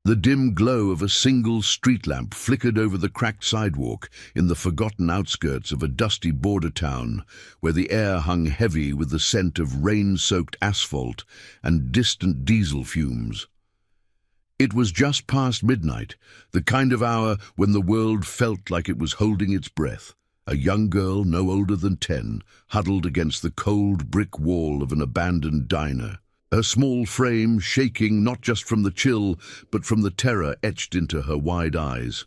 The dim glow of a single street lamp flickered over the cracked sidewalk in the forgotten outskirts of a dusty border town where the air hung heavy with the scent of rain-soaked asphalt and distant diesel fumes. It was just past midnight, the kind of hour when the world felt like it was holding its breath. A young girl no older than 10 huddled against the cold brick wall of an abandoned diner, her small frame shaking not just from the chill, but from the terror etched into her wide eyes.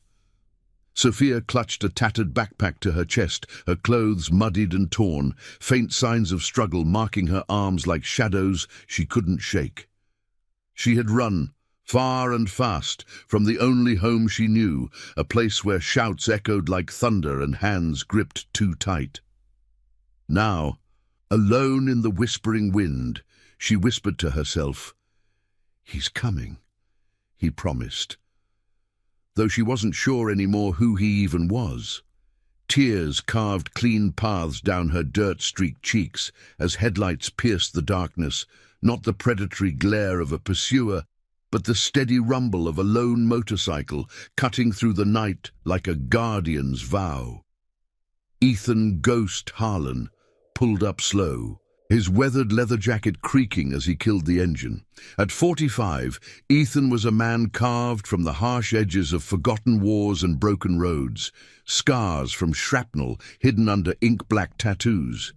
Sophia clutched a tattered backpack to her chest, her clothes muddied and torn, faint signs of struggle marking her arms like shadows she couldn't shake. She had run, far and fast, from the only home she knew, a place where shouts echoed like thunder and hands gripped too tight. Now, alone in the whispering wind, she whispered to herself, "He's coming," he promised. Though she wasn't sure anymore who he even was. Tears carved clean paths down her dirt-streaked cheeks as headlights pierced the darkness, not the predatory glare of a pursuer, but the steady rumble of a lone motorcycle cutting through the night like a guardian's vow. Ethan Ghost Harlan pulled up slow, his weathered leather jacket creaking as he killed the engine. At 45, Ethan was a man carved from the harsh edges of forgotten wars and broken roads, scars from shrapnel hidden under ink-black tattoos,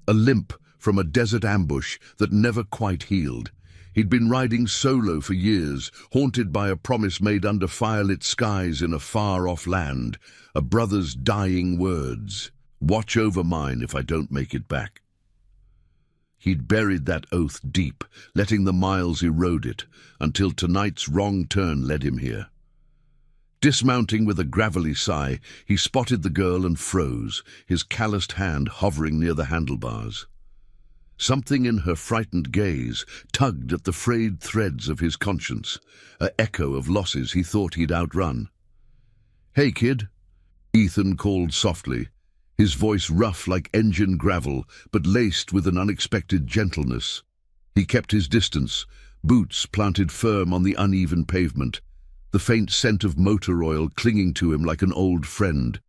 a limp from a desert ambush that never quite healed. He'd been riding solo for years, haunted by a promise made under firelit skies in a far-off land, a brother's dying words, "Watch over mine if I don't make it back." He'd buried that oath deep, letting the miles erode it, until tonight's wrong turn led him here. Dismounting with a gravelly sigh, he spotted the girl and froze, his calloused hand hovering near the handlebars. Something in her frightened gaze tugged at the frayed threads of his conscience, an echo of losses he thought he'd outrun. "Hey, kid," Ethan called softly, his voice rough like engine gravel, but laced with an unexpected gentleness. He kept his distance, boots planted firm on the uneven pavement, the faint scent of motor oil clinging to him like an old friend.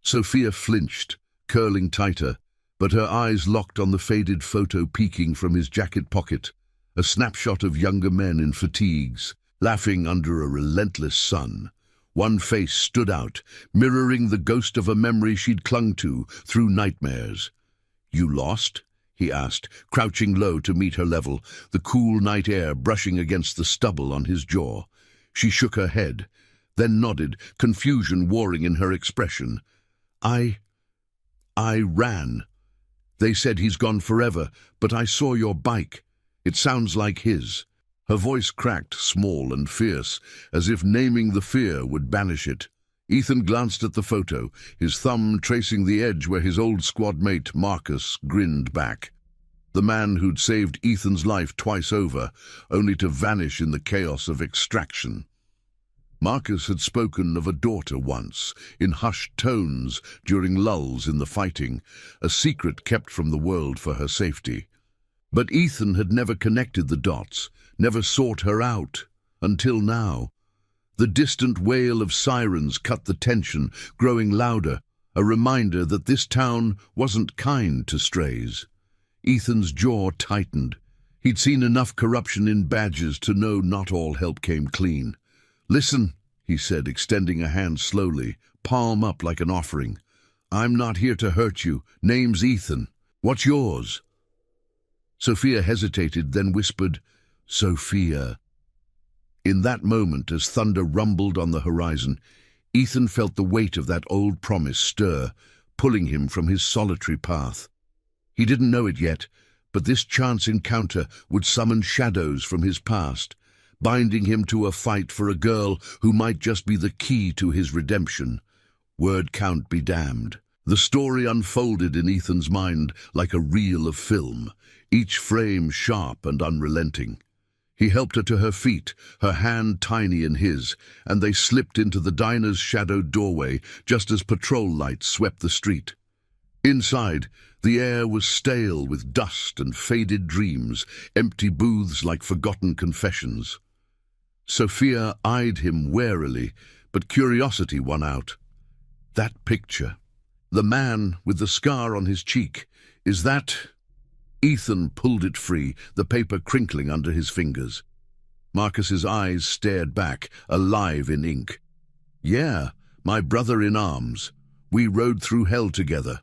Sophia flinched, curling tighter, but her eyes locked on the faded photo peeking from his jacket pocket, a snapshot of younger men in fatigues, laughing under a relentless sun. One face stood out, mirroring the ghost of a memory she'd clung to through nightmares. "You lost?" he asked, crouching low to meet her level, the cool night air brushing against the stubble on his jaw. She shook her head, then nodded, confusion warring in her expression. I ran. They said he's gone forever, but I saw your bike. It sounds like his." Her voice cracked, small and fierce, as if naming the fear would banish it. Ethan glanced at the photo, his thumb tracing the edge where his old squad mate, Marcus, grinned back. The man who'd saved Ethan's life twice over, only to vanish in the chaos of extraction. Marcus had spoken of a daughter once, in hushed tones during lulls in the fighting, a secret kept from the world for her safety. But Ethan had never connected the dots, never sought her out, until now. The distant wail of sirens cut the tension, growing louder, a reminder that this town wasn't kind to strays. Ethan's jaw tightened. He'd seen enough corruption in badges to know not all help came clean. "Listen," he said, extending a hand slowly, palm up like an offering. "I'm not here to hurt you. Name's Ethan. What's yours?" Sophia hesitated, then whispered, "Sophia." In that moment, as thunder rumbled on the horizon, Ethan felt the weight of that old promise stir, pulling him from his solitary path. He didn't know it yet, but this chance encounter would summon shadows from his past, binding him to a fight for a girl who might just be the key to his redemption. Word count be damned. The story unfolded in Ethan's mind like a reel of film, each frame sharp and unrelenting. He helped her to her feet, her hand tiny in his, and they slipped into the diner's shadowed doorway just as patrol lights swept the street. Inside, the air was stale with dust and faded dreams, empty booths like forgotten confessions. Sophia eyed him warily, but curiosity won out. That picture, the man with the scar on his cheek, is that... Ethan pulled it free, the paper crinkling under his fingers. Marcus's eyes stared back, alive in ink. Yeah, my brother in arms. We rode through hell together.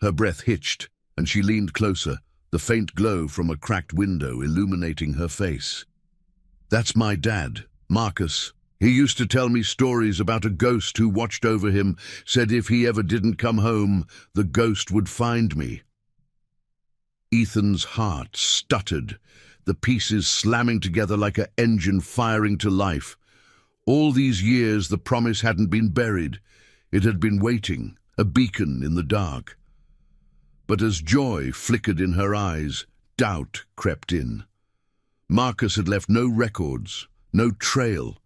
Her breath hitched, and she leaned closer, the faint glow from a cracked window illuminating her face. That's my dad, Marcus. He used to tell me stories about a ghost who watched over him, said if he ever didn't come home, the ghost would find me. Ethan's heart stuttered, the pieces slamming together like an engine firing to life. All these years the promise hadn't been buried. It had been waiting, a beacon in the dark. But as joy flickered in her eyes, doubt crept in. Marcus had left no records, no trail,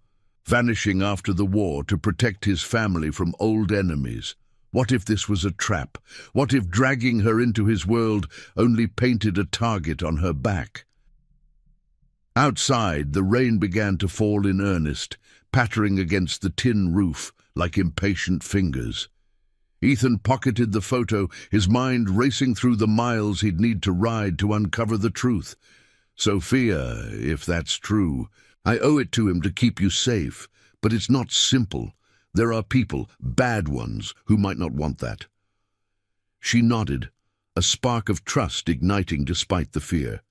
vanishing after the war to protect his family from old enemies. What if this was a trap? What if dragging her into his world only painted a target on her back? Outside, the rain began to fall in earnest, pattering against the tin roof like impatient fingers. Ethan pocketed the photo, his mind racing through the miles he'd need to ride to uncover the truth. Sophia, if that's true, I owe it to him to keep you safe, but it's not simple. There are people, bad ones, who might not want that. She nodded, a spark of trust igniting despite the fear.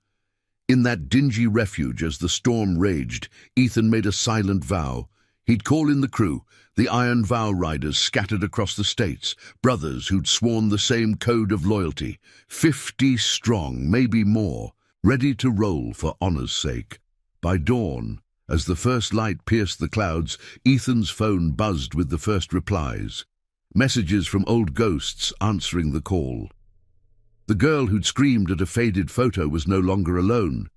In that dingy refuge as the storm raged, Ethan made a silent vow. He'd call in the crew, the Iron Vow riders scattered across the states, brothers who'd sworn the same code of loyalty, 50 strong, maybe more, ready to roll for honor's sake. By dawn, as the first light pierced the clouds, Ethan's phone buzzed with the first replies. Messages from old ghosts answering the call. The girl who'd screamed at a faded photo was no longer alone,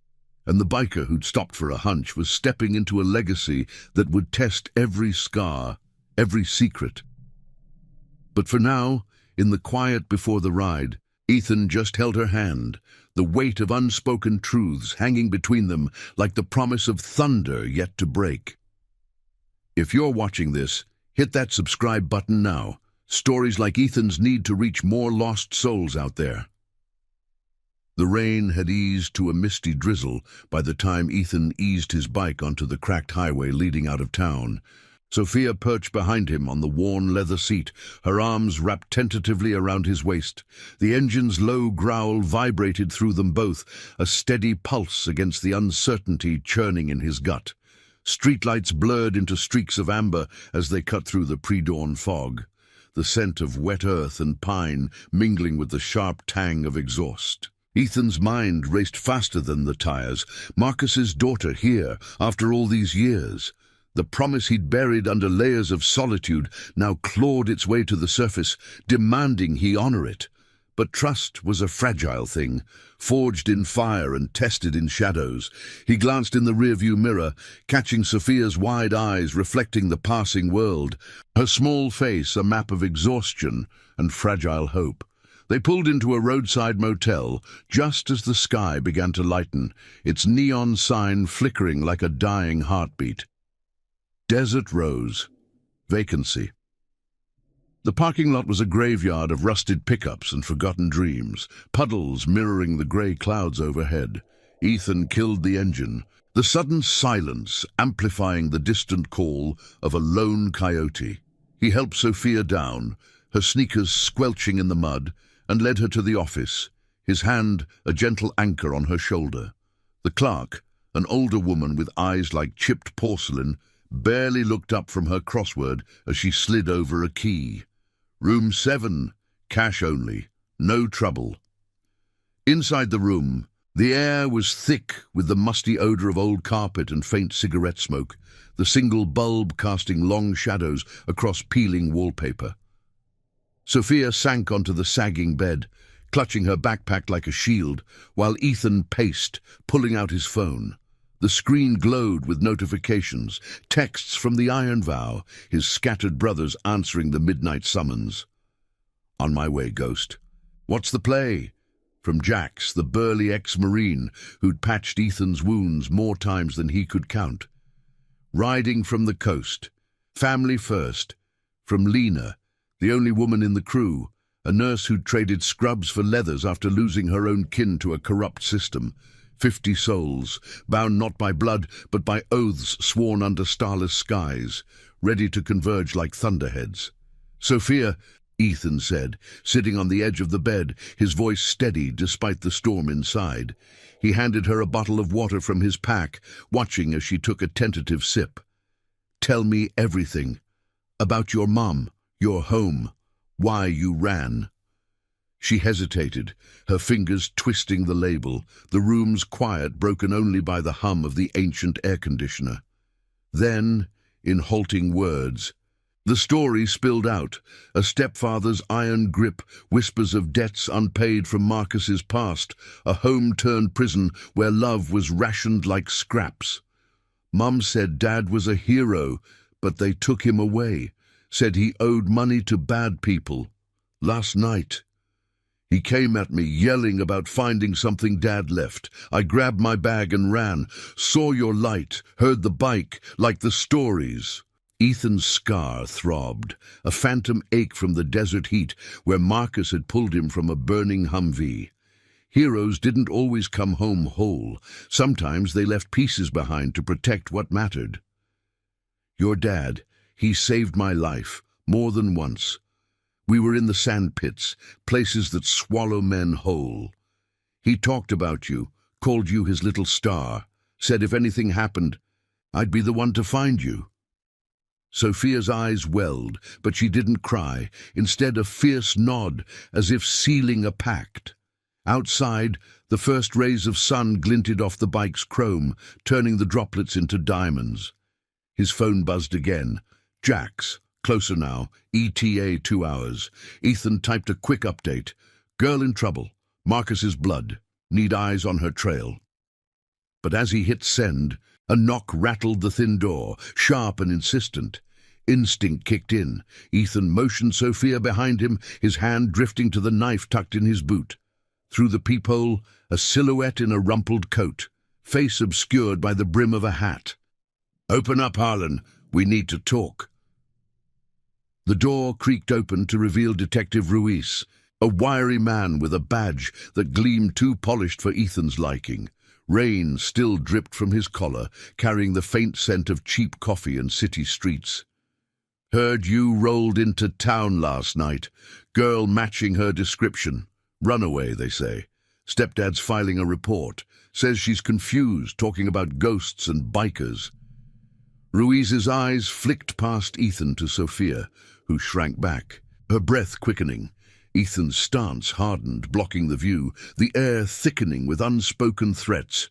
and the biker who'd stopped for a hunch was stepping into a legacy that would test every scar, every secret. But for now, in the quiet before the ride, Ethan just held her hand, the weight of unspoken truths hanging between them like the promise of thunder yet to break. If you're watching this, hit that subscribe button now. Stories like Ethan's need to reach more lost souls out there. The rain had eased to a misty drizzle by the time Ethan eased his bike onto the cracked highway leading out of town. Sophia perched behind him on the worn leather seat, her arms wrapped tentatively around his waist. The engine's low growl vibrated through them both, a steady pulse against the uncertainty churning in his gut. Streetlights blurred into streaks of amber as they cut through the pre-dawn fog, the scent of wet earth and pine mingling with the sharp tang of exhaust. Ethan's mind raced faster than the tires. Marcus's daughter here, after all these years. The promise he'd buried under layers of solitude now clawed its way to the surface, demanding he honor it. But trust was a fragile thing, forged in fire and tested in shadows. He glanced in the rearview mirror, catching Sophia's wide eyes reflecting the passing world, her small face a map of exhaustion and fragile hope. They pulled into a roadside motel just as the sky began to lighten, its neon sign flickering like a dying heartbeat. Desert Rose. Vacancy. The parking lot was a graveyard of rusted pickups and forgotten dreams, puddles mirroring the grey clouds overhead. Ethan killed the engine, the sudden silence amplifying the distant call of a lone coyote. He helped Sophia down, her sneakers squelching in the mud, and led her to the office, his hand a gentle anchor on her shoulder. The clerk, an older woman with eyes like chipped porcelain, barely looked up from her crossword as she slid over a key. Room 7, cash only, no trouble. Inside the room, the air was thick with the musty odor of old carpet and faint cigarette smoke, the single bulb casting long shadows across peeling wallpaper. Sophia sank onto the sagging bed, clutching her backpack like a shield, while Ethan paced, pulling out his phone. The screen glowed with notifications, texts from the Iron Vow, his scattered brothers answering the midnight summons. On my way, Ghost. What's the play? From Jax, the burly ex-Marine, who'd patched Ethan's wounds more times than he could count. Riding from the coast. Family first. From Lena, the only woman in the crew, a nurse who'd traded scrubs for leathers after losing her own kin to a corrupt system. 50 souls, bound not by blood, but by oaths sworn under starless skies, ready to converge like thunderheads. Sophia, Ethan said, sitting on the edge of the bed, his voice steady despite the storm inside. He handed her a bottle of water from his pack, watching as she took a tentative sip. Tell me everything. About your mom, your home, why you ran. She hesitated, her fingers twisting the label, the room's quiet broken only by the hum of the ancient air conditioner. Then, in halting words, the story spilled out, a stepfather's iron grip, whispers of debts unpaid from Marcus's past, a home-turned prison where love was rationed like scraps. Mum said Dad was a hero, but they took him away, said he owed money to bad people. Last night, he came at me, yelling about finding something Dad left. I grabbed my bag and ran, saw your light, heard the bike, like the stories. Ethan's scar throbbed, a phantom ache from the desert heat where Marcus had pulled him from a burning Humvee. Heroes didn't always come home whole. Sometimes they left pieces behind to protect what mattered. Your dad, he saved my life, more than once. We were in the sand pits, places that swallow men whole. He talked about you, called you his little star, said if anything happened, I'd be the one to find you. Sophia's eyes welled, but she didn't cry, instead a fierce nod, as if sealing a pact. Outside, the first rays of sun glinted off the bike's chrome, turning the droplets into diamonds. His phone buzzed again. Jax, closer now, ETA 2 hours. Ethan typed a quick update. Girl in trouble. Marcus's blood. Need eyes on her trail. But as he hit send, a knock rattled the thin door, sharp and insistent. Instinct kicked in. Ethan motioned Sophia behind him, his hand drifting to the knife tucked in his boot. Through the peephole, a silhouette in a rumpled coat, face obscured by the brim of a hat. Open up, Harlan. We need to talk. The door creaked open to reveal Detective Ruiz, a wiry man with a badge that gleamed too polished for Ethan's liking. Rain still dripped from his collar, carrying the faint scent of cheap coffee and city streets. Heard you rolled into town last night. Girl matching her description. Runaway, they say. Stepdad's filing a report. Says she's confused, talking about ghosts and bikers. Ruiz's eyes flicked past Ethan to Sophia, who shrank back, her breath quickening. Ethan's stance hardened, blocking the view, the air thickening with unspoken threats.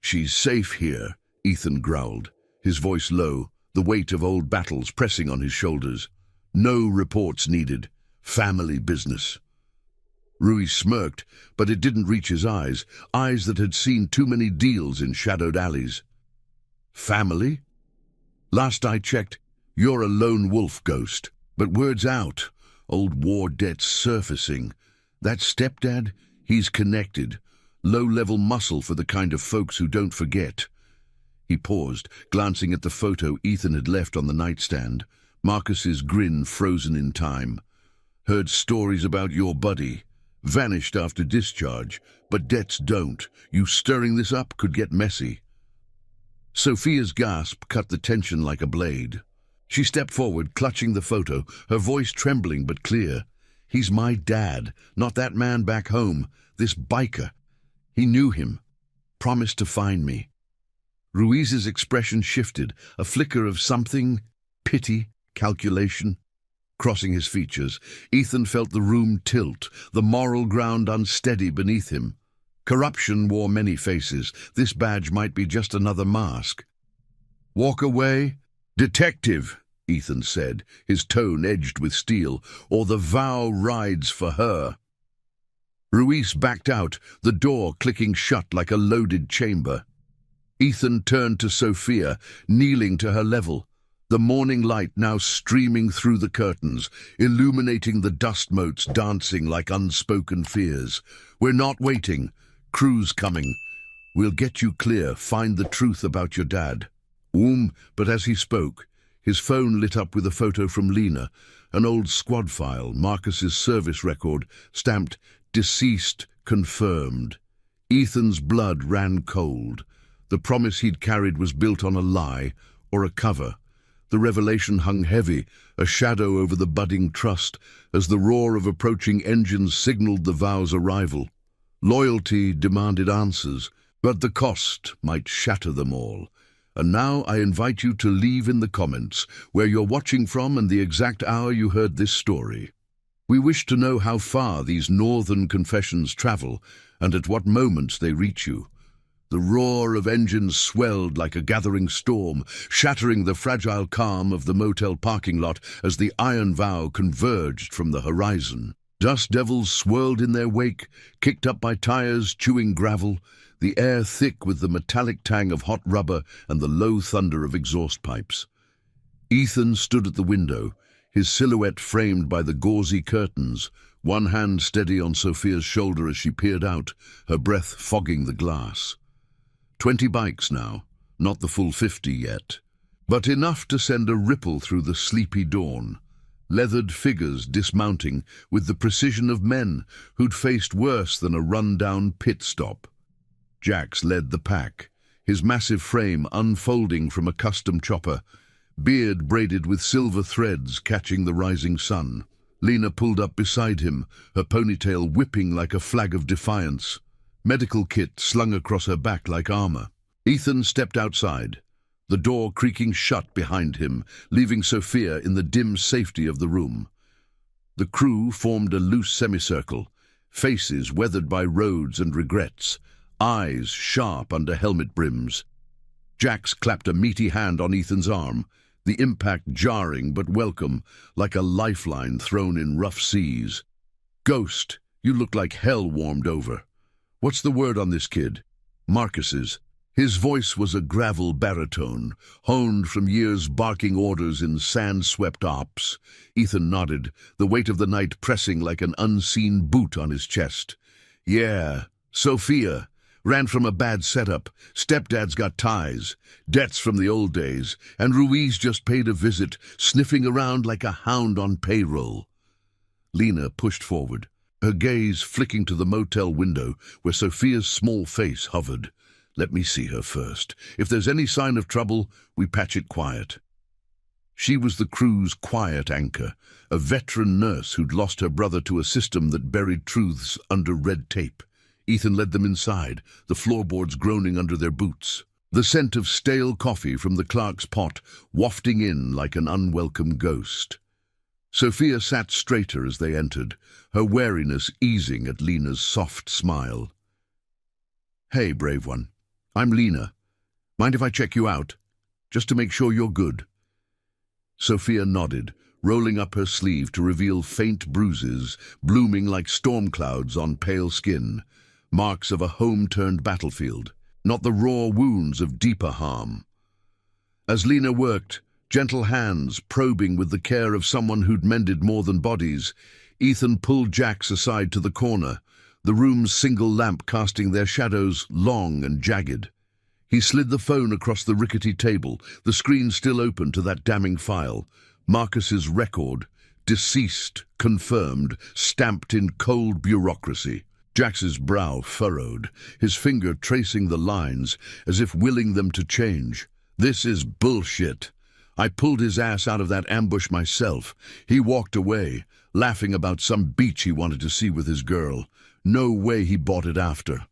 She's safe here, Ethan growled, his voice low, the weight of old battles pressing on his shoulders. No reports needed. Family business. Ruiz smirked, but it didn't reach his eyes that had seen too many deals in shadowed alleys. Family? Last I checked, you're a lone wolf ghost, but word's out. Old war debts surfacing. That stepdad? He's connected. Low-level muscle for the kind of folks who don't forget. He paused, glancing at the photo Ethan had left on the nightstand. Marcus's grin frozen in time. Heard stories about your buddy. Vanished after discharge, but debts don't. You stirring this up could get messy. Sophia's gasp cut the tension like a blade. She stepped forward, clutching the photo, her voice trembling but clear. He's my dad, not that man back home, this biker. He knew him, promised to find me. Ruiz's expression shifted, a flicker of something, pity, calculation. Crossing his features, Ethan felt the room tilt, the moral ground unsteady beneath him. Corruption wore many faces. This badge might be just another mask. Walk away? Detective, Ethan said, his tone edged with steel, or the vow rides for her. Ruiz backed out, the door clicking shut like a loaded chamber. Ethan turned to Sophia, kneeling to her level, the morning light now streaming through the curtains, illuminating the dust motes dancing like unspoken fears. We're not waiting. Crew's coming. We'll get you clear, find the truth about your dad. But as he spoke, his phone lit up with a photo from Lena, an old squad file, Marcus's service record, stamped "Deceased Confirmed." Ethan's blood ran cold. The promise he'd carried was built on a lie, or a cover. The revelation hung heavy, a shadow over the budding trust, as the roar of approaching engines signaled the vow's arrival. Loyalty demanded answers, but the cost might shatter them all. And now I invite you to leave in the comments where you're watching from and the exact hour you heard this story. We wish to know how far these northern confessions travel and at what moments they reach you. The roar of engines swelled like a gathering storm, shattering the fragile calm of the motel parking lot as the iron vow converged from the horizon. Dust devils swirled in their wake, kicked up by tires chewing gravel, the air thick with the metallic tang of hot rubber and the low thunder of exhaust pipes. Ethan stood at the window, his silhouette framed by the gauzy curtains, one hand steady on Sophia's shoulder as she peered out, her breath fogging the glass. 20 bikes now, not the full 50 yet, but enough to send a ripple through the sleepy dawn. Leathered figures dismounting with the precision of men who'd faced worse than a run-down pit stop. Jax led the pack, his massive frame unfolding from a custom chopper, beard braided with silver threads catching the rising sun. Lena pulled up beside him, her ponytail whipping like a flag of defiance. Medical kit slung across her back like armor. Ethan stepped outside, the door creaking shut behind him, leaving Sophia in the dim safety of the room. The crew formed a loose semicircle, faces weathered by roads and regrets, eyes sharp under helmet brims. Jax clapped a meaty hand on Ethan's arm, the impact jarring but welcome, like a lifeline thrown in rough seas. "Ghost, you look like hell warmed over. What's the word on this kid?" "Marcus's." His voice was a gravel baritone, honed from years barking orders in sand-swept ops. Ethan nodded, the weight of the night pressing like an unseen boot on his chest. "Yeah, Sophia. Ran from a bad setup. Stepdad's got ties, debts from the old days, and Ruiz just paid a visit, sniffing around like a hound on payroll." Lena pushed forward, her gaze flicking to the motel window where Sophia's small face hovered. "Let me see her first. If there's any sign of trouble, we patch it quiet." She was the crew's quiet anchor, a veteran nurse who'd lost her brother to a system that buried truths under red tape. Ethan led them inside, the floorboards groaning under their boots. The scent of stale coffee from the clerk's pot wafting in like an unwelcome ghost. Sophia sat straighter as they entered, her wariness easing at Lena's soft smile. "Hey, brave one. I'm Lena. Mind if I check you out? Just to make sure you're good." Sophia nodded, rolling up her sleeve to reveal faint bruises, blooming like storm clouds on pale skin. Marks of a home-turned battlefield, not the raw wounds of deeper harm. As Lena worked, gentle hands probing with the care of someone who'd mended more than bodies, Ethan pulled Jax aside to the corner, the room's single lamp casting their shadows long and jagged. He slid the phone across the rickety table, the screen still open to that damning file. Marcus's record, deceased, confirmed, stamped in cold bureaucracy. Jax's brow furrowed, his finger tracing the lines as if willing them to change. "This is bullshit. I pulled his ass out of that ambush myself. He walked away, laughing about some beach he wanted to see with his girl. No way he bought it after."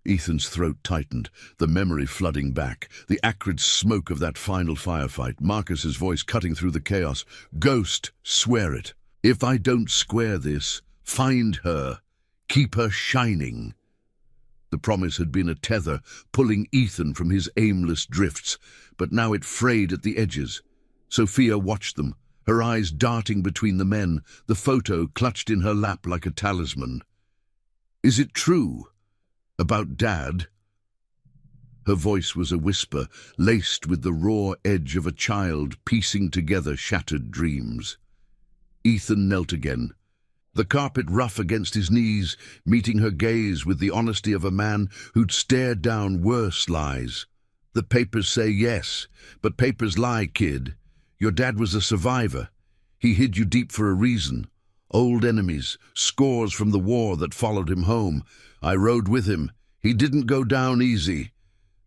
Ethan's throat tightened, the memory flooding back, the acrid smoke of that final firefight, Marcus's voice cutting through the chaos. "Ghost, swear it. If I don't square this, find her. Keep her shining." The promise had been a tether, pulling Ethan from his aimless drifts, but now it frayed at the edges. Sophia watched them, her eyes darting between the men, the photo clutched in her lap like a talisman. "Is it true? About Dad?" Her voice was a whisper, laced with the raw edge of a child piecing together shattered dreams. Ethan knelt again, the carpet rough against his knees, meeting her gaze with the honesty of a man who'd stared down worse lies. The papers say yes, but papers lie, kid. Your dad was a survivor. He hid you deep for a reason. Old enemies, scores from the war that followed him home. I rode with him. He didn't go down easy.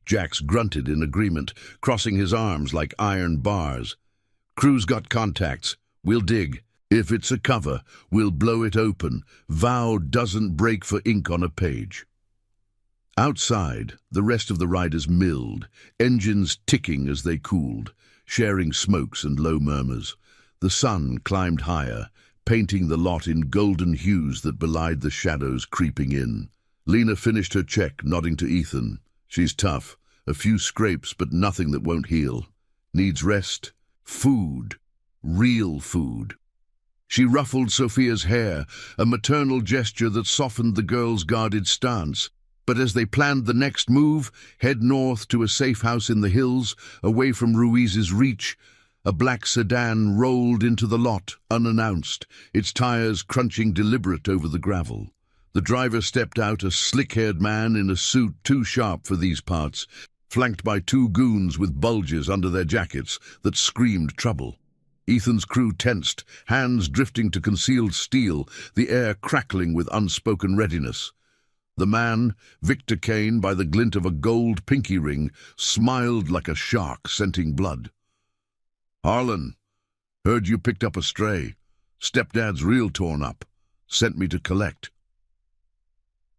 Jax grunted in agreement, crossing his arms like iron bars. Crew's got contacts. We'll dig. If it's a cover, we'll blow it open. Vow doesn't break for ink on a page. Outside, the rest of the riders milled, engines ticking as they cooled, sharing smokes and low murmurs. The sun climbed higher, painting the lot in golden hues that belied the shadows creeping in. Lena finished her check, nodding to Ethan. She's tough. A few scrapes, but nothing that won't heal. Needs rest. Food. Real food. She ruffled Sophia's hair, a maternal gesture that softened the girl's guarded stance. But as they planned the next move, head north to a safe house in the hills, away from Ruiz's reach, a black sedan rolled into the lot, unannounced, its tires crunching deliberate over the gravel. The driver stepped out, a slick-haired man in a suit too sharp for these parts, flanked by two goons with bulges under their jackets that screamed trouble. Ethan's crew tensed, hands drifting to concealed steel, the air crackling with unspoken readiness. The man, Victor Kane, by the glint of a gold pinky ring, smiled like a shark scenting blood. "Harlan, heard you picked up a stray. Stepdad's real torn up. Sent me to collect."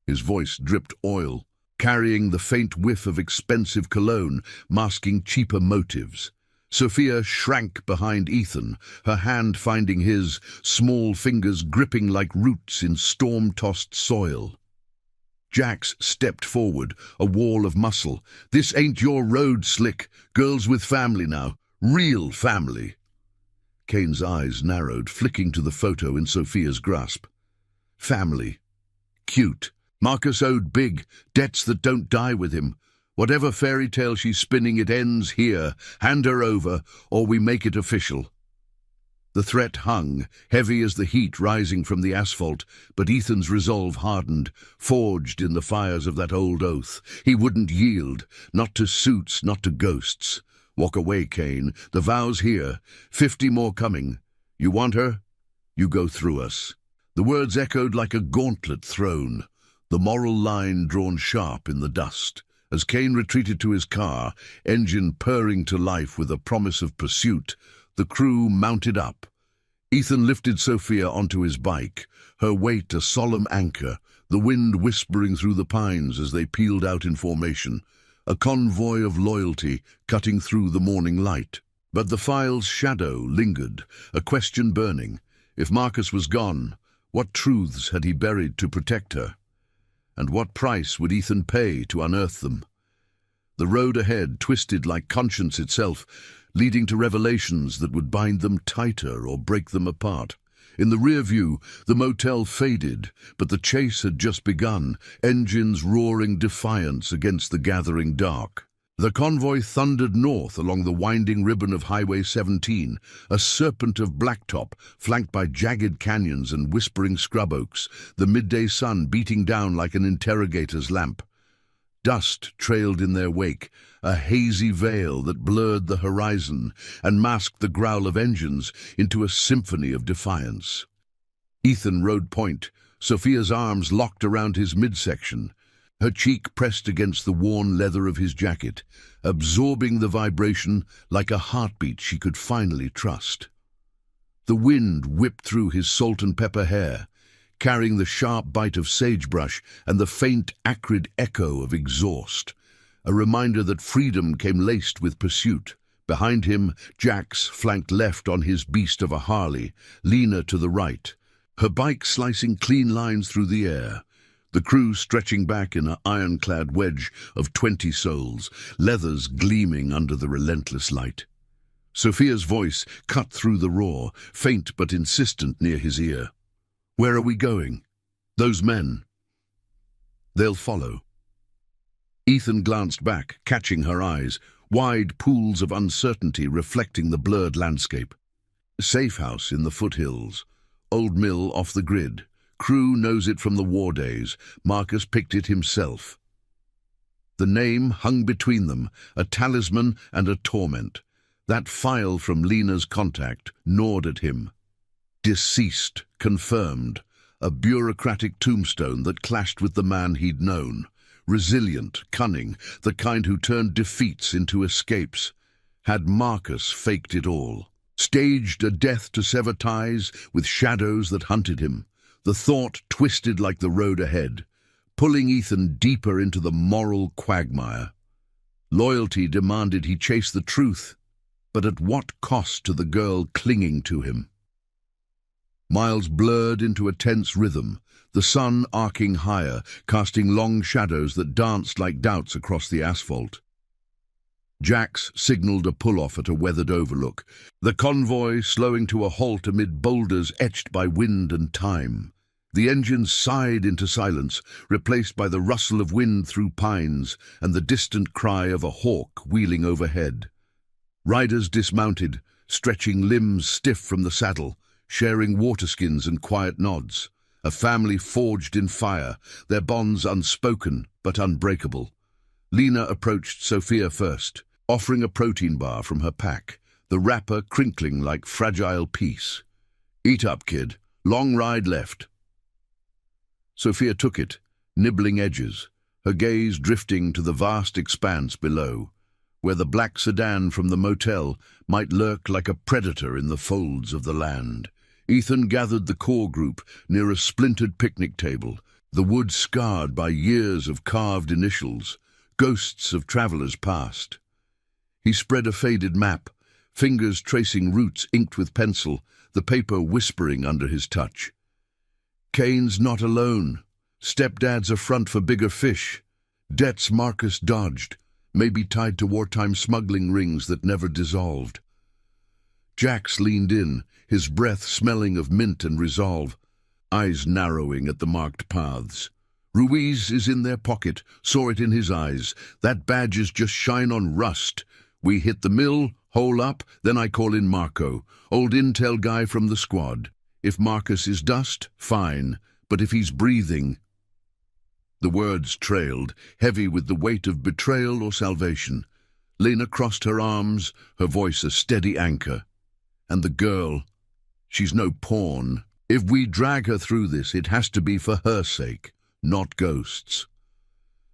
His voice dripped oil, carrying the faint whiff of expensive cologne, masking cheaper motives. Sophia shrank behind Ethan, her hand finding his, small fingers gripping like roots in storm-tossed soil. Jax stepped forward, a wall of muscle. "This ain't your road, Slick. Girls with family now. Real family." Kane's eyes narrowed, flicking to the photo in Sophia's grasp. Family. Cute. Marcus owed big, debts that don't die with him. Whatever fairy tale she's spinning, it ends here. Hand her over, or we make it official. The threat hung, heavy as the heat rising from the asphalt, but Ethan's resolve hardened, forged in the fires of that old oath. He wouldn't yield, not to suits, not to ghosts. "Walk away, Kane. The vow's here. 50 more coming. You want her? You go through us." The words echoed like a gauntlet thrown, the moral line drawn sharp in the dust. As Kane retreated to his car, engine purring to life with a promise of pursuit, the crew mounted up. Ethan lifted Sophia onto his bike, her weight a solemn anchor, the wind whispering through the pines as they peeled out in formation, a convoy of loyalty cutting through the morning light. But the file's shadow lingered, a question burning. If Marcus was gone, what truths had he buried to protect her? And what price would Ethan pay to unearth them? The road ahead twisted like conscience itself, leading to revelations that would bind them tighter or break them apart. In the rear view, the motel faded, but the chase had just begun, engines roaring defiance against the gathering dark. The convoy thundered north along the winding ribbon of Highway 17, a serpent of blacktop flanked by jagged canyons and whispering scrub oaks, the midday sun beating down like an interrogator's lamp. Dust trailed in their wake, a hazy veil that blurred the horizon and masked the growl of engines into a symphony of defiance. Ethan rode point, Sophia's arms locked around his midsection, her cheek pressed against the worn leather of his jacket, absorbing the vibration like a heartbeat she could finally trust. The wind whipped through his salt and pepper hair, carrying the sharp bite of sagebrush and the faint, acrid echo of exhaust, a reminder that freedom came laced with pursuit. Behind him, Jax flanked left on his beast of a Harley, Lena to the right, her bike slicing clean lines through the air, the crew stretching back in an ironclad wedge of 20 souls, leathers gleaming under the relentless light. Sophia's voice cut through the roar, faint but insistent near his ear. "Where are we going?" "Those men. They'll follow." Ethan glanced back, catching her eyes, wide pools of uncertainty reflecting the blurred landscape. Safe house in the foothills, old mill off the grid. Crew knows it from the war days. Marcus picked it himself. The name hung between them, a talisman and a torment. That file from Lena's contact gnawed at him. Deceased, confirmed, a bureaucratic tombstone that clashed with the man he'd known. Resilient, cunning, the kind who turned defeats into escapes. Had Marcus faked it all? Staged a death to sever ties with shadows that hunted him? The thought twisted like the road ahead, pulling Ethan deeper into the moral quagmire. Loyalty demanded he chase the truth, but at what cost to the girl clinging to him? Miles blurred into a tense rhythm, the sun arcing higher, casting long shadows that danced like doubts across the asphalt. Jax signaled a pull-off at a weathered overlook, the convoy slowing to a halt amid boulders etched by wind and time. The engines sighed into silence, replaced by the rustle of wind through pines and the distant cry of a hawk wheeling overhead. Riders dismounted, stretching limbs stiff from the saddle, sharing waterskins and quiet nods. A family forged in fire, their bonds unspoken but unbreakable. Lena approached Sophia first, offering a protein bar from her pack, the wrapper crinkling like fragile peace. "Eat up, kid. Long ride left." Sophia took it, nibbling edges, her gaze drifting to the vast expanse below, where the black sedan from the motel might lurk like a predator in the folds of the land. Ethan gathered the core group near a splintered picnic table, the wood scarred by years of carved initials, ghosts of travelers past. He spread a faded map, fingers tracing routes inked with pencil, the paper whispering under his touch. Kane's not alone. Stepdad's a front for bigger fish. Debts Marcus dodged, maybe tied to wartime smuggling rings that never dissolved. Jax leaned in, his breath smelling of mint and resolve, eyes narrowing at the marked paths. Ruiz is in their pocket, saw it in his eyes. That badge is just shine on rust. We hit the mill, hole up, then I call in Marco, old intel guy from the squad. If Marcus is dust, fine, but if he's breathing... The words trailed, heavy with the weight of betrayal or salvation. Lena crossed her arms, her voice a steady anchor. And the girl, she's no pawn. If we drag her through this, it has to be for her sake, not Ghost's.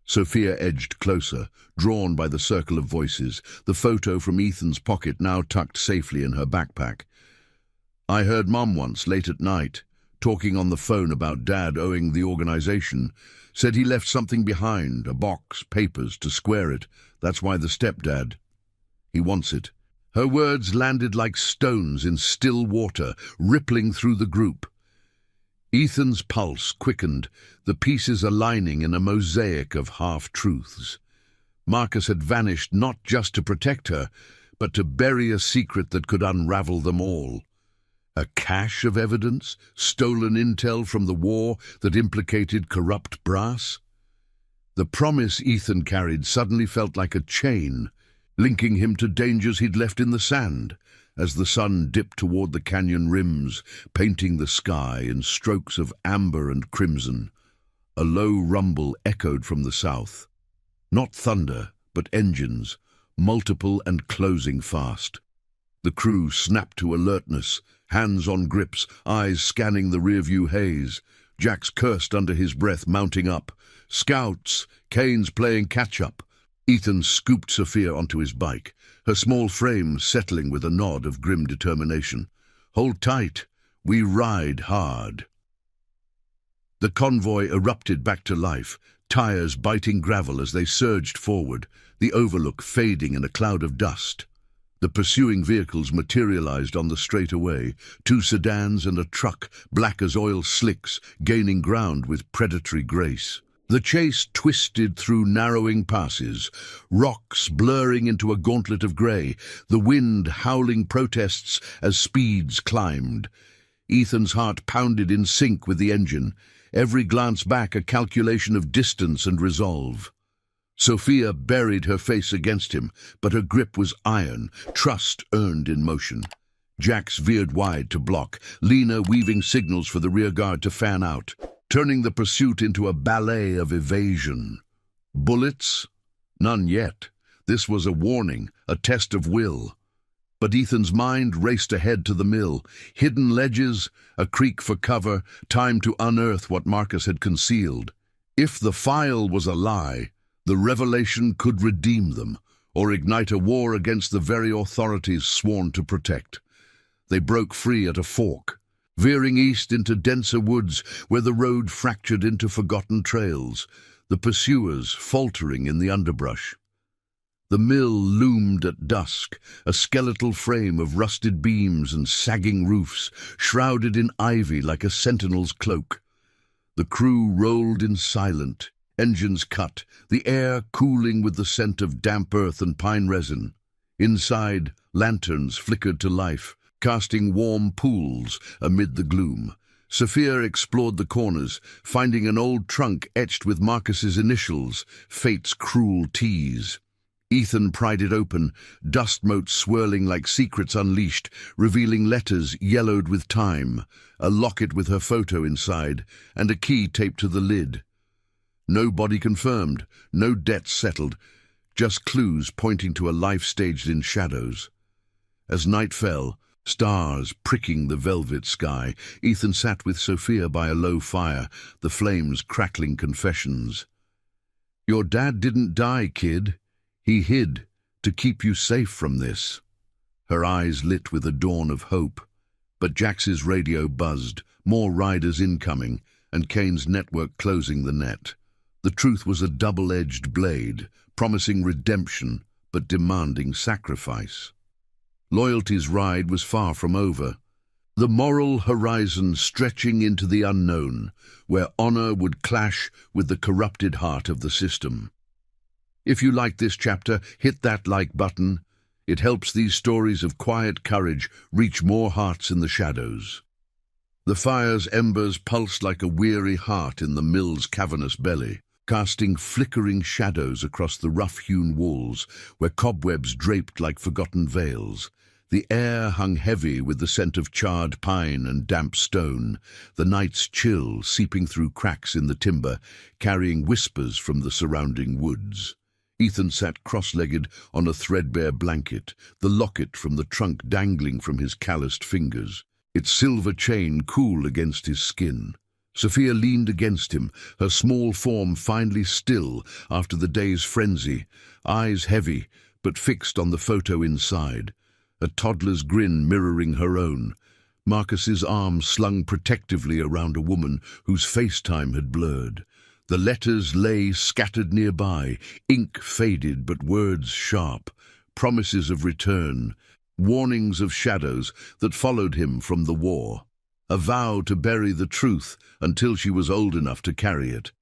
Sophia edged closer, drawn by the circle of voices, the photo from Ethan's pocket now tucked safely in her backpack. I heard Mom once, late at night, talking on the phone about Dad owing the organization. Said he left something behind, a box, papers, to square it. That's why the stepdad. He wants it. Her words landed like stones in still water, rippling through the group. Ethan's pulse quickened, the pieces aligning in a mosaic of half-truths. Marcus had vanished not just to protect her, but to bury a secret that could unravel them all. A cache of evidence, stolen intel from the war that implicated corrupt brass? The promise Ethan carried suddenly felt like a chain, linking him to dangers he'd left in the sand, as the sun dipped toward the canyon rims, painting the sky in strokes of amber and crimson. A low rumble echoed from the south. Not thunder, but engines, multiple and closing fast. The crew snapped to alertness, hands on grips, eyes scanning the rearview haze. Jax cursed under his breath, mounting up. Scouts! Kane's playing catch-up. Ethan scooped Sophia onto his bike, her small frame settling with a nod of grim determination. Hold tight. We ride hard. The convoy erupted back to life, tires biting gravel as they surged forward, the overlook fading in a cloud of dust. The pursuing vehicles materialized on the straightaway, 2 sedans and a truck, black as oil slicks, gaining ground with predatory grace. The chase twisted through narrowing passes, rocks blurring into a gauntlet of grey, the wind howling protests as speeds climbed. Ethan's heart pounded in sync with the engine, every glance back a calculation of distance and resolve. Sophia buried her face against him, but her grip was iron, trust earned in motion. Jax veered wide to block, Lena weaving signals for the rearguard to fan out, turning the pursuit into a ballet of evasion. Bullets? None yet. This was a warning, a test of will. But Ethan's mind raced ahead to the mill. Hidden ledges, a creek for cover, time to unearth what Marcus had concealed. If the file was a lie, the revelation could redeem them, or ignite a war against the very authorities sworn to protect. They broke free at a fork, veering east into denser woods where the road fractured into forgotten trails, the pursuers faltering in the underbrush. The mill loomed at dusk, a skeletal frame of rusted beams and sagging roofs, shrouded in ivy like a sentinel's cloak. The crew rolled in silent, engines cut, the air cooling with the scent of damp earth and pine resin. Inside, lanterns flickered to life, casting warm pools amid the gloom. Sophia explored the corners, finding an old trunk etched with Marcus's initials, fate's cruel tease. Ethan pried it open, dust motes swirling like secrets unleashed, revealing letters yellowed with time, a locket with her photo inside, and a key taped to the lid. No body confirmed, no debts settled, just clues pointing to a life staged in shadows. As night fell, stars pricking the velvet sky, Ethan sat with Sophia by a low fire, the flames crackling confessions. "Your dad didn't die, kid. He hid to keep you safe from this." Her eyes lit with a dawn of hope. But Jax's radio buzzed, more riders incoming, and Kane's network closing the net. The truth was a double-edged blade, promising redemption but demanding sacrifice. Loyalty's ride was far from over. The moral horizon stretching into the unknown, where honor would clash with the corrupted heart of the system. If you like this chapter, hit that like button. It helps these stories of quiet courage reach more hearts in the shadows. The fire's embers pulsed like a weary heart in the mill's cavernous belly, casting flickering shadows across the rough-hewn walls, where cobwebs draped like forgotten veils. The air hung heavy with the scent of charred pine and damp stone, the night's chill seeping through cracks in the timber, carrying whispers from the surrounding woods. Ethan sat cross-legged on a threadbare blanket, the locket from the trunk dangling from his calloused fingers, its silver chain cool against his skin. Sophia leaned against him, her small form finally still after the day's frenzy, eyes heavy but fixed on the photo inside, a toddler's grin mirroring her own. Marcus's arm slung protectively around a woman whose face-time had blurred. The letters lay scattered nearby, ink faded but words sharp, promises of return, warnings of shadows that followed him from the war, a vow to bury the truth until she was old enough to carry it.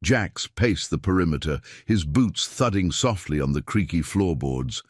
Jax paced the perimeter, his boots thudding softly on the creaky floorboards.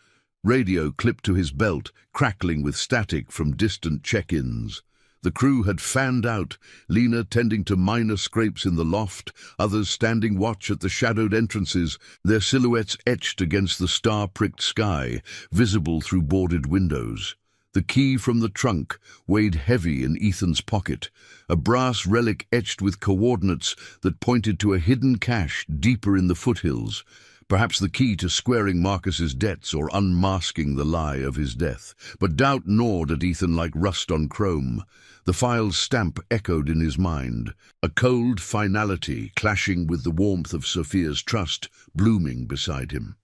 Radio clipped to his belt, crackling with static from distant check-ins. The crew had fanned out, Lena tending to minor scrapes in the loft, others standing watch at the shadowed entrances, their silhouettes etched against the star-pricked sky, visible through boarded windows. The key from the trunk weighed heavy in Ethan's pocket, a brass relic etched with coordinates that pointed to a hidden cache deeper in the foothills, perhaps the key to squaring Marcus's debts or unmasking the lie of his death. But doubt gnawed at Ethan like rust on chrome. The file's stamp echoed in his mind, a cold finality clashing with the warmth of Sophia's trust blooming beside him.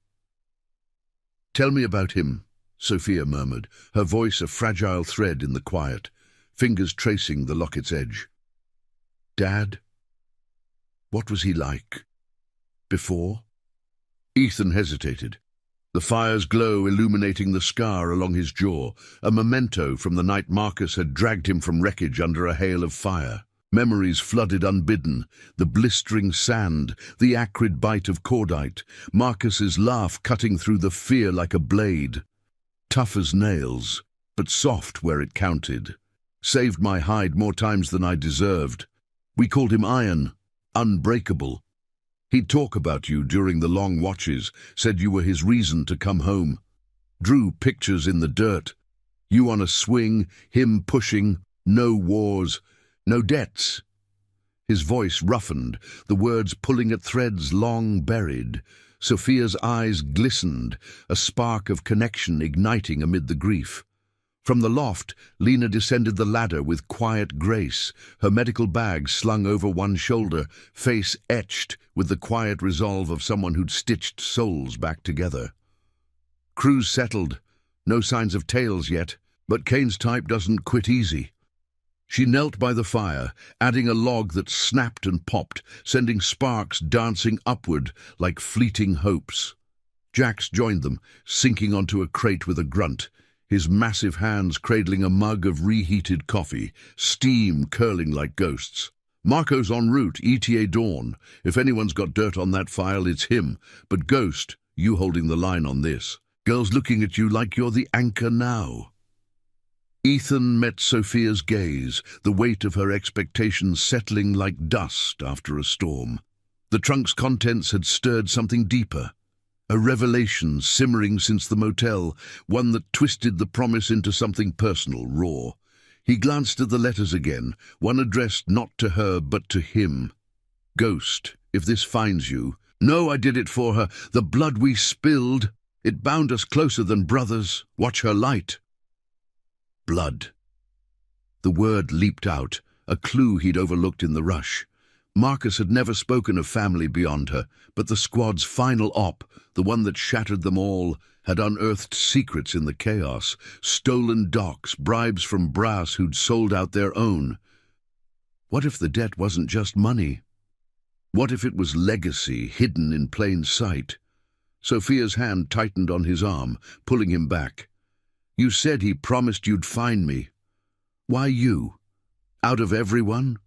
"Tell me about him," Sophia murmured, her voice a fragile thread in the quiet, fingers tracing the locket's edge. "Dad? What was he like? Before?" Ethan hesitated, the fire's glow illuminating the scar along his jaw, a memento from the night Marcus had dragged him from wreckage under a hail of fire. Memories flooded unbidden, the blistering sand, the acrid bite of cordite, Marcus's laugh cutting through the fear like a blade. Tough as nails, but soft where it counted. Saved my hide more times than I deserved. We called him Iron, unbreakable. He'd talk about you during the long watches, said you were his reason to come home. Drew pictures in the dirt. You on a swing, him pushing, no wars, no debts. His voice roughened, the words pulling at threads long buried. Sophia's eyes glistened, a spark of connection igniting amid the grief. From the loft, Lena descended the ladder with quiet grace, her medical bag slung over one shoulder, face etched with the quiet resolve of someone who'd stitched souls back together. Crews settled, no signs of tails yet, but Kane's type doesn't quit easy. She knelt by the fire, adding a log that snapped and popped, sending sparks dancing upward like fleeting hopes. Jax joined them, sinking onto a crate with a grunt, his massive hands cradling a mug of reheated coffee, steam curling like ghosts. Marco's en route, ETA dawn. If anyone's got dirt on that file, it's him. But Ghost, you holding the line on this. Girls looking at you like you're the anchor now. Ethan met Sophia's gaze, the weight of her expectations settling like dust after a storm. The trunk's contents had stirred something deeper. A revelation simmering since the motel, one that twisted the promise into something personal, raw. He glanced at the letters again, one addressed not to her but to him. Ghost, if this finds you. No, I did it for her. The blood we spilled, it bound us closer than brothers. Watch her light. Blood. The word leaped out, a clue he'd overlooked in the rush. Marcus had never spoken of family beyond her, but the squad's final op, the one that shattered them all, had unearthed secrets in the chaos, stolen docks, bribes from brass who'd sold out their own. What if the debt wasn't just money? What if it was legacy hidden in plain sight? Sophia's hand tightened on his arm, pulling him back. You said he promised you'd find me. Why you? Out of everyone?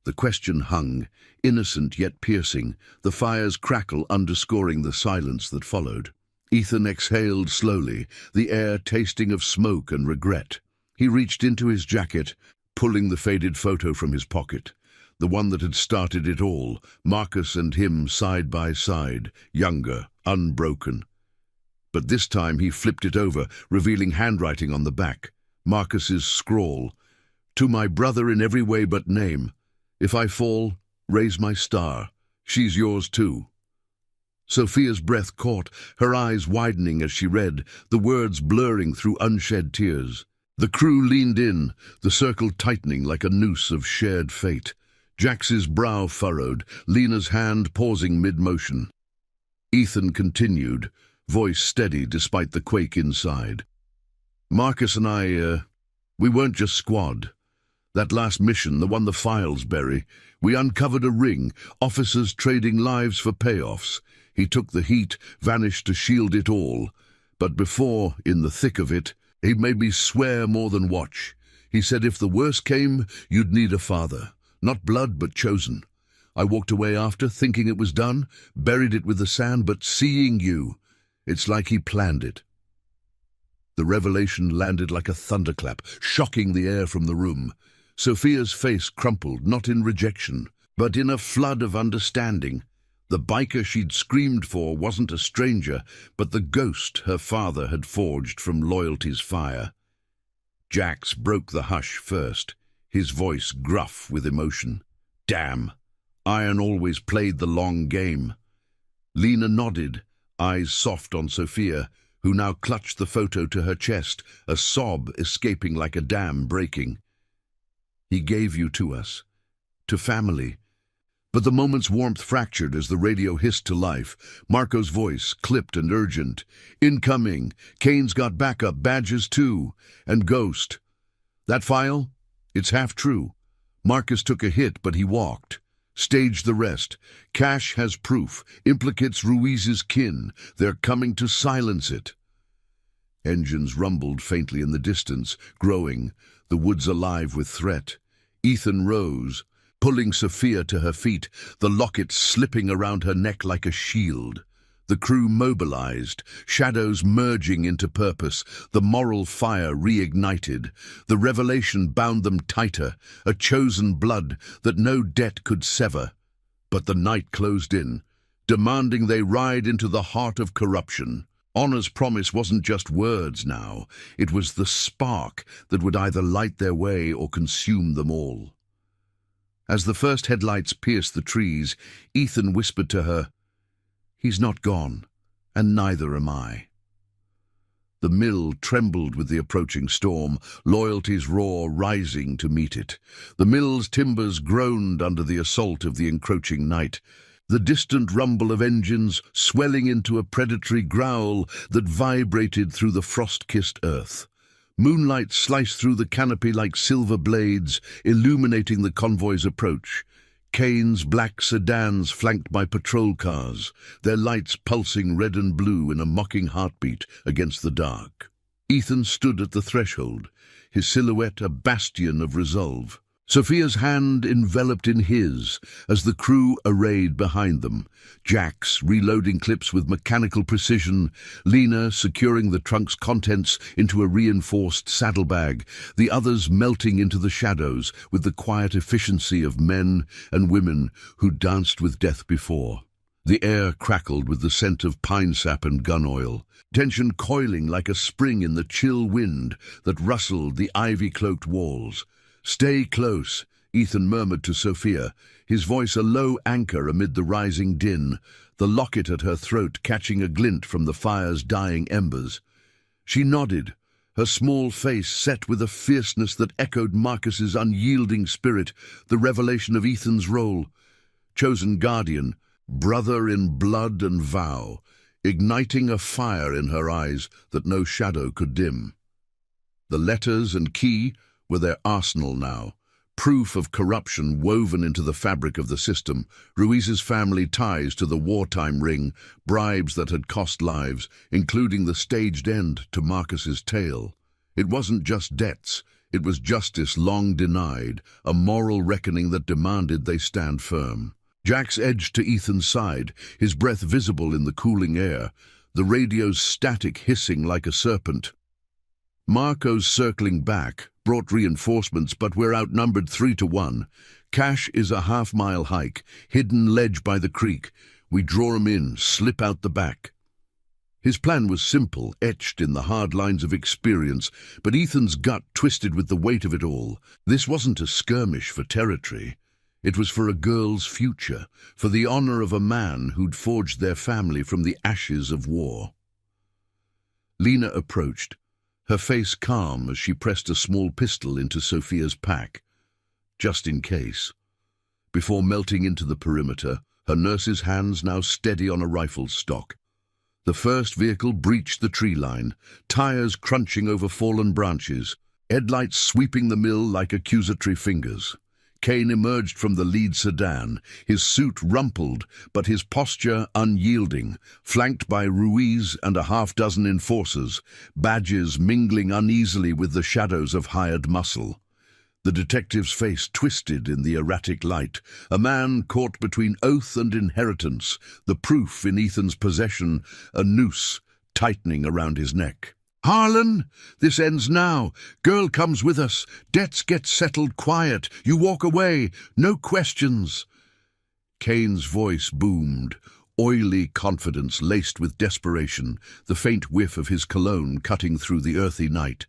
The question hung, innocent yet piercing, the fire's crackle underscoring the silence that followed. Ethan exhaled slowly, the air tasting of smoke and regret. He reached into his jacket, pulling the faded photo from his pocket. The one that had started it all, Marcus and him side by side, younger, unbroken. But this time he flipped it over, revealing handwriting on the back. Marcus's scrawl. To my brother in every way but name. If I fall, raise my star. She's yours too. Sophia's breath caught, her eyes widening as she read, the words blurring through unshed tears. The crew leaned in, the circle tightening like a noose of shared fate. Jax's brow furrowed, Lena's hand pausing mid-motion. Ethan continued, voice steady despite the quake inside. Marcus and I, we weren't just squad. That last mission, the one the files bury, we uncovered a ring, officers trading lives for payoffs. He took the heat, vanished to shield it all. But before, in the thick of it, he made me swear more than watch. He said if the worst came, you'd need a father. Not blood, but chosen. I walked away after, thinking it was done, buried it with the sand, but seeing you, it's like he planned it. The revelation landed like a thunderclap, shocking the air from the room. Sophia's face crumpled, not in rejection, but in a flood of understanding. The biker she'd screamed for wasn't a stranger, but the ghost her father had forged from loyalty's fire. Jax broke the hush first, his voice gruff with emotion. Damn, Iron always played the long game. Lena nodded, eyes soft on Sophia, who now clutched the photo to her chest, a sob escaping like a dam breaking. He gave you to us, to family. But the moment's warmth fractured as the radio hissed to life. Marco's voice, clipped and urgent. Incoming. Kane's got backup, badges too. And Ghost. That file? It's half true. Marcus took a hit, but he walked. Staged the rest. Cash has proof. Implicates Ruiz's kin. They're coming to silence it. Engines rumbled faintly in the distance, growing, the woods alive with threat. Ethan rose, pulling Sophia to her feet, the locket slipping around her neck like a shield. The crew mobilized, shadows merging into purpose, the moral fire reignited. The revelation bound them tighter, a chosen blood that no debt could sever. But the night closed in, demanding they ride into the heart of corruption. Honor's promise wasn't just words now, it was the spark that would either light their way or consume them all. As the first headlights pierced the trees, Ethan whispered to her, He's not gone, and neither am I. The mill trembled with the approaching storm, loyalty's roar rising to meet it. The mill's timbers groaned under the assault of the encroaching night, the distant rumble of engines swelling into a predatory growl that vibrated through the frost-kissed earth. Moonlight sliced through the canopy like silver blades, illuminating the convoy's approach. Kane's black sedans flanked by patrol cars, their lights pulsing red and blue in a mocking heartbeat against the dark. Ethan stood at the threshold, his silhouette a bastion of resolve. Sophia's hand enveloped in his as the crew arrayed behind them. Jax reloading clips with mechanical precision, Lena securing the trunk's contents into a reinforced saddlebag, the others melting into the shadows with the quiet efficiency of men and women who danced with death before. The air crackled with the scent of pine sap and gun oil, tension coiling like a spring in the chill wind that rustled the ivy-cloaked walls. "Stay close," Ethan murmured to Sophia, his voice a low anchor amid the rising din, the locket at her throat catching a glint from the fire's dying embers. She nodded, her small face set with a fierceness that echoed Marcus's unyielding spirit, the revelation of Ethan's role. Chosen guardian, brother in blood and vow, igniting a fire in her eyes that no shadow could dim. The letters and key were their arsenal now, proof of corruption woven into the fabric of the system, Ruiz's family ties to the wartime ring, bribes that had cost lives, including the staged end to Marcus's tale. It wasn't just debts, it was justice long denied, a moral reckoning that demanded they stand firm. Jax edged to Ethan's side, his breath visible in the cooling air, the radio's static hissing like a serpent. Marco's circling back brought reinforcements, but we're outnumbered 3-1. Cache is a half-mile hike, hidden ledge by the creek. We draw 'em in, slip out the back. His plan was simple, etched in the hard lines of experience, but Ethan's gut twisted with the weight of it all. This wasn't a skirmish for territory. It was for a girl's future, for the honor of a man who'd forged their family from the ashes of war. Lena approached, her face calm as she pressed a small pistol into Sophia's pack, just in case. Before melting into the perimeter, her nurse's hands now steady on a rifle stock. The first vehicle breached the tree line, tires crunching over fallen branches, headlights sweeping the mill like accusatory fingers. Kane emerged from the lead sedan, his suit rumpled, but his posture unyielding, flanked by Ruiz and a half-dozen enforcers, badges mingling uneasily with the shadows of hired muscle. The detective's face twisted in the erratic light, a man caught between oath and inheritance, the proof in Ethan's possession, a noose tightening around his neck. "Harlan, this ends now. Girl comes with us. Debts get settled quiet. You walk away. No questions." Kane's voice boomed, oily confidence laced with desperation, the faint whiff of his cologne cutting through the earthy night.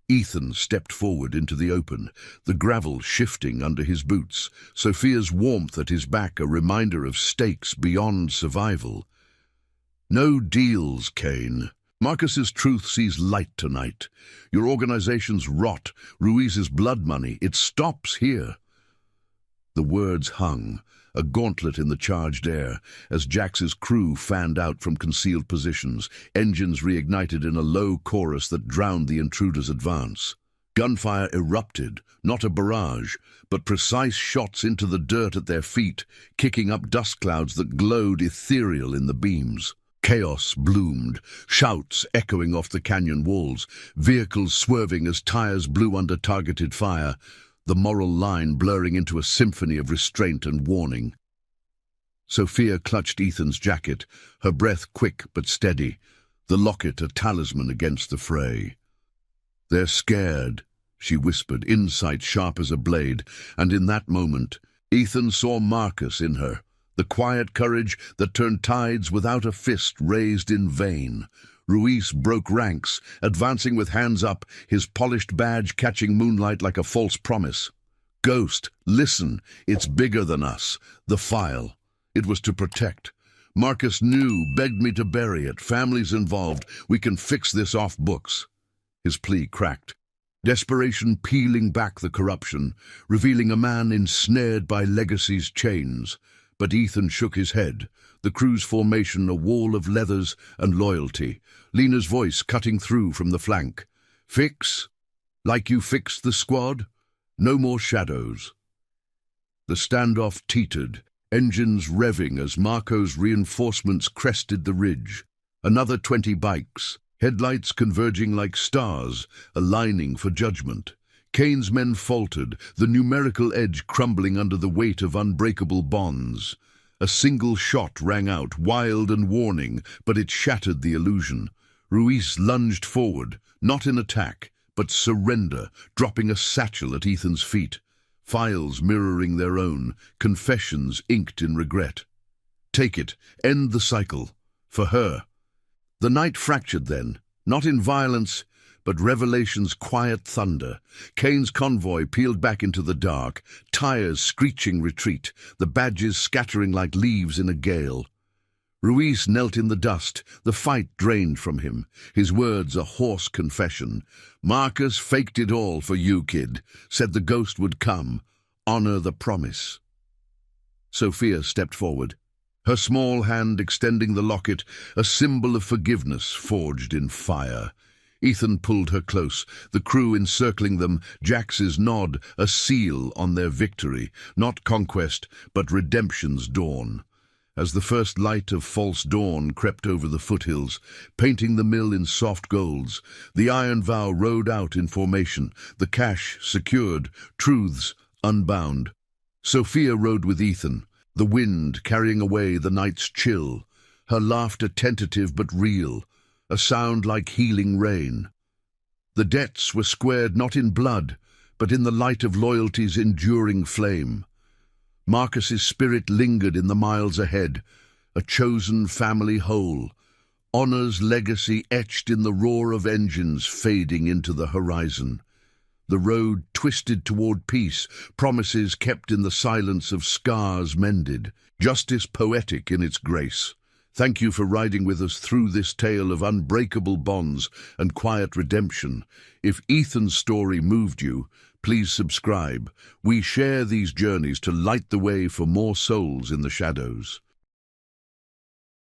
Ethan stepped forward into the open, the gravel shifting under his boots, Sophia's warmth at his back a reminder of stakes beyond survival. "No deals, Kane. Marcus's truth sees light tonight. Your organization's rot, Ruiz's blood money, it stops here." The words hung, a gauntlet in the charged air, as Jax's crew fanned out from concealed positions, engines reignited in a low chorus that drowned the intruder's advance. Gunfire erupted, not a barrage, but precise shots into the dirt at their feet, kicking up dust clouds that glowed ethereal in the beams. Chaos bloomed, shouts echoing off the canyon walls, vehicles swerving as tires blew under targeted fire, the moral line blurring into a symphony of restraint and warning. Sophia clutched Ethan's jacket, her breath quick but steady, the locket a talisman against the fray. "They're scared," she whispered, insight sharp as a blade, and in that moment, Ethan saw Marcus in her, the quiet courage that turned tides without a fist raised in vain. Ruiz broke ranks, advancing with hands up, his polished badge catching moonlight like a false promise. "Ghost, listen, it's bigger than us. The file. It was to protect. Marcus knew, begged me to bury it. Families involved. We can fix this off books. His plea cracked. Desperation peeling back the corruption, revealing a man ensnared by legacy's chains. But Ethan shook his head, the crew's formation a wall of leathers and loyalty, Lena's voice cutting through from the flank. Fix? Like you fixed the squad? No more shadows. The standoff teetered, engines revving as Marco's reinforcements crested the ridge. Another 20 bikes, headlights converging like stars, aligning for judgment. Kane's men faltered, the numerical edge crumbling under the weight of unbreakable bonds. A single shot rang out, wild and warning, but it shattered the illusion. Ruiz lunged forward, not in attack, but surrender, dropping a satchel at Ethan's feet. Files mirroring their own, confessions inked in regret. Take it, end the cycle. For her. The night fractured then, not in violence, but revelation's quiet thunder. Kane's convoy peeled back into the dark, tires screeching retreat, the badges scattering like leaves in a gale. Ruiz knelt in the dust, the fight drained from him, his words a hoarse confession. Marcus faked it all for you, kid, said the ghost would come. Honor the promise. Sophia stepped forward, her small hand extending the locket, a symbol of forgiveness forged in fire. Ethan pulled her close, the crew encircling them, Jax's nod, a seal on their victory, not conquest, but redemption's dawn. As the first light of false dawn crept over the foothills, painting the mill in soft golds, the Iron Vow rode out in formation, the cache secured, truths unbound. Sophia rode with Ethan, the wind carrying away the night's chill, her laughter tentative but real, a sound like healing rain. The debts were squared not in blood, but in the light of loyalty's enduring flame. Marcus's spirit lingered in the miles ahead, a chosen family whole, honor's legacy etched in the roar of engines fading into the horizon. The road twisted toward peace, promises kept in the silence of scars mended, justice poetic in its grace. Thank you for riding with us through this tale of unbreakable bonds and quiet redemption. If Ethan's story moved you, please subscribe. We share these journeys to light the way for more souls in the shadows.